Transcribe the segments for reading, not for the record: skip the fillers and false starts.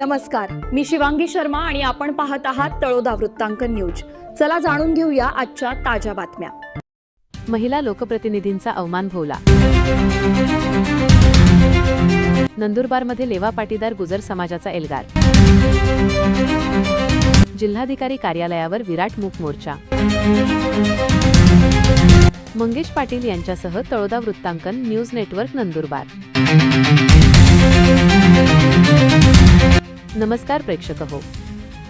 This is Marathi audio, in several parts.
नमस्कार, मी शिवांगी शर्मा आणि आपण पाहत आहात तळोदा वृत्तांकन न्यूज। चला जाणून घेऊया आजच्या ताज्या बातम्या। महिला लोकप्रतिनिधींचा अवमान भोवला। नंदुरबारमध्ये लेवा पाटीदार गुजर समाजाचा एल्गार। जिल्हाधिकारी कार्यालयावर विराट मूक मोर्चा। मंगेश पाटील यांच्यासह तळोदा वृत्तांकन न्यूज नेटवर्क नंदुरबार। नमस्कार प्रेक्षक हो,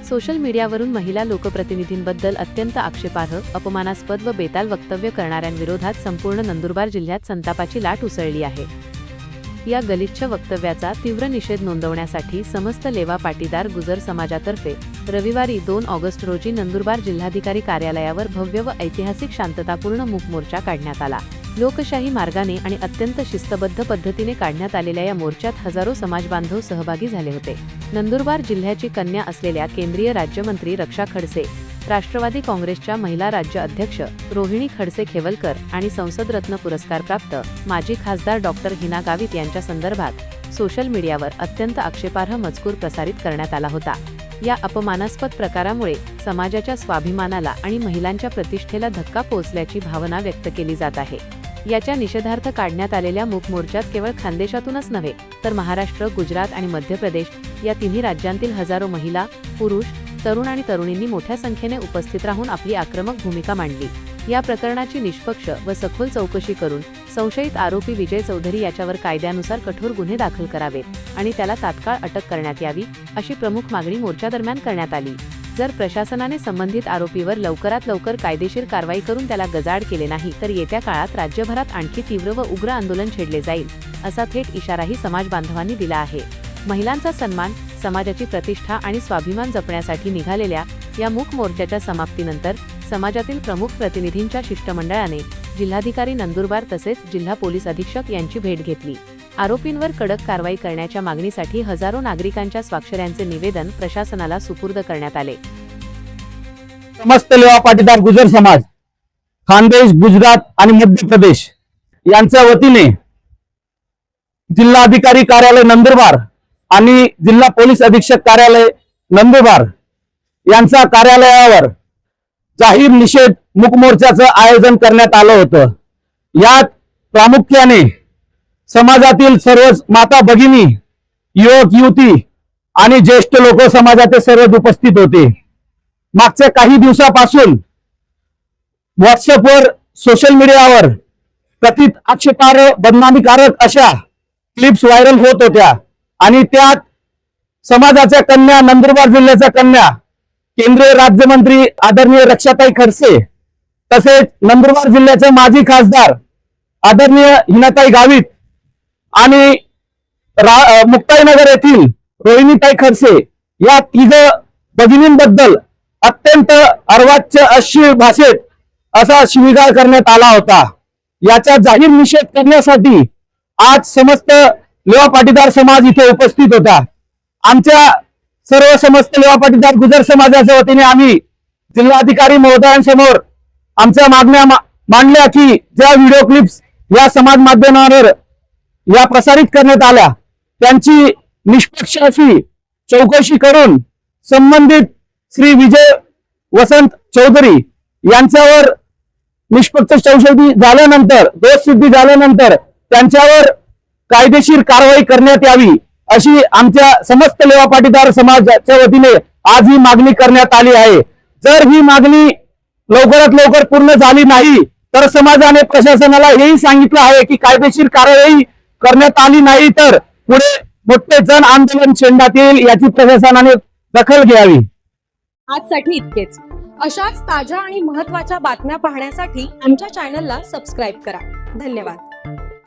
सोशल मीडियावरून महिला लोकप्रतिनिधींबद्दल अत्यंत आक्षेपार्ह, अपमानास्पद व बेताल वक्तव्य करणाऱ्यांविरोधात संपूर्ण नंदुरबार जिल्ह्यात संतापाची लाट उसळली आहे। या गलिच्छ वक्तव्याचा तीव्र निषेध नोंदवण्यासाठी समस्त लेवा पाटीदार गुजर समाजातर्फे रविवारी 2 ऑगस्ट रोजी नंदुरबार जिल्हाधिकारी कार्यालयावर भव्य व ऐतिहासिक शांततापूर्ण मूक मोर्चा काढण्यात आला। लोकशाही मार्गाने आणि अत्यंत शिस्तबद्ध पद्धतीने काढण्यात आलेल्या या मोर्चात हजारो समाजबांधव सहभागी झाले होते। नंदुरबार जिल्ह्याची कन्या असलेल्या केंद्रीय राज्यमंत्री रक्षा खडसे, राष्ट्रवादी काँग्रेसच्या महिला राज्य अध्यक्ष रोहिणी खडसे खेवलकर आणि संसद रत्न पुरस्कार प्राप्त माजी खासदार डॉक्टर हिना गावित यांच्या संदर्भात सोशल मीडियावर अत्यंत आक्षेपार्ह मजकूर प्रसारित करण्यात आला होता। या अपमानास्पद प्रकारामुळे समाजाच्या स्वाभिमानाला आणि महिलांच्या प्रतिष्ठेला धक्का पोहोचल्याची भावना व्यक्त केली जात आहे। याच्या निषेधार्थ काढण्यात आलेल्या मूक मोर्चात केवळ खानदेशातूनच नव्हे तर महाराष्ट्र, गुजरात आणि मध्य प्रदेश या तिन्ही राज्यांतील हजारो महिला, पुरुष, तरुण आणि तरुणींनी मोठ्या संख्येने उपस्थित राहून आपली आक्रमक भूमिका मांडली। या प्रकरणाची निष्पक्ष व सखोल चौकशी करून संशयित आरोपी विजय चौधरी याच्यावर कायद्यानुसार कठोर गुन्हे दाखल करावेत आणि त्याला तात्काळ अटक करण्यात यावी, अशी प्रमुख मागणी मोर्चादरम्यान करण्यात आली। जर प्रशासनाने संबंधित आरोपीवर लवकरात लवकर कायदेशीर कारवाई करून त्याला गजाआड केले नाही तर येत्या काळात राज्यभरात आणखी तीव्र व उग्र आंदोलन छेडले जाईल, असा थेट इशाराही समाज बांधवांनी दिला आहे। महिलांचा सन्मान, समाजाची प्रतिष्ठा आणि स्वाभिमान जपण्यासाठी निघालेल्या या मूक मोर्चाच्या समाप्तीनंतर समाजातील प्रमुख प्रतिनिधींच्या शिष्टमंडळाने जिल्हाधिकारी नंदुरबार तसेच जिल्हा पोलीस अधीक्षक यांची भेट घेतली। आरोपींवर कडक कारवाई करण्याच्या मागणीसाठी हजारो नागरिकांच्या स्वाक्षऱ्यांचे निवेदन प्रशासनाला सुपूर्द करण्यात आले। समस्त लेवा पाटीदार गुजर समाज, खानदेश, गुजरात आणि मध्य प्रदेश यांच्या वतीने जिल्हाधिकारी कार्यालय नंदुरबार आणि जिल्हा पोलीस अधीक्षक कार्यालय नंदुरबार यांच्या कार्यालयावर जाहीर निषेध मूक मोर्चाचं आयोजन करण्यात आलं होतं। यात प्रामुख्याने समाजातील सर्व माता भगिनी, युवक युवती आणि ज्येष्ठ लोक समाजाचे सर्व उपस्थित होते। मागच्या काही दिवसापासून व्हॉट्सअपवर, सोशल मीडियावर कथित आक्षेपार्ह, बदनामीकारक अशा क्लिप्स व्हायरल होत होत्या आणि त्यात समाजाच्या कन्या, नंदुरबार जिल्ह्याच्या कन्या, केंद्रीय राज्यमंत्री आदरणीय रक्षाताई खडसे तसेच नंदुरबार जिल्ह्याचे माजी खासदार आदरणीय हिनाताई गावित आणि मुक्ताईनगर येथील रोहिणीताई खडसे या तिघ भगिनींबद्दल अत्यंत अर्वाच्य अश्लील भाषेत असा शिवीगाळ करण्यात आला होता। याचा जाहीर निषेध करण्यासाठी आज समस्त लेवा पाटीदार समाज इथे उपस्थित होता। आमच्या सर्व समस्त लेवा पाटीदार गुजर समाजाच्या वतीने आम्ही जिल्हाधिकारी महोदयांसमोर आमच्या मागण्या मांडल्या की ज्या व्हिडिओ क्लिप्स या समाज माध्यमांवर या प्रसारित करण्यात आल्या त्यांची निष्पक्ष अशी चौकशी करून संबंधित श्री विजय वसंत चौधरी यांच्यावर निष्पक्ष चौकशी झाल्यानंतर, दोष सिद्धी झाल्यानंतर त्यांच्यावर कायदेशीर कारवाई करण्यात यावी, अशी आमच्या समस्त लेवा पाटीदार समाजाच्या वतीने आज ही मागणी करण्यात आली आहे। जर ही मागणी लवकरात लवकर पूर्ण झाली नाही तर समाजाने प्रशासनाला हेही सांगितलं आहे की कायदेशीर कारवाई करण्यात आली नाही तर पुढे मोठे जन आंदोलन छेडण्यात येईल, याची प्रशासनाने दखल घ्यावी। आजसाठी इतकेच। अशाच ताज्या आणि महत्त्वाच्या बातम्या पाहण्यासाठी आमच्या चॅनलला सबस्क्राईब करा। धन्यवाद।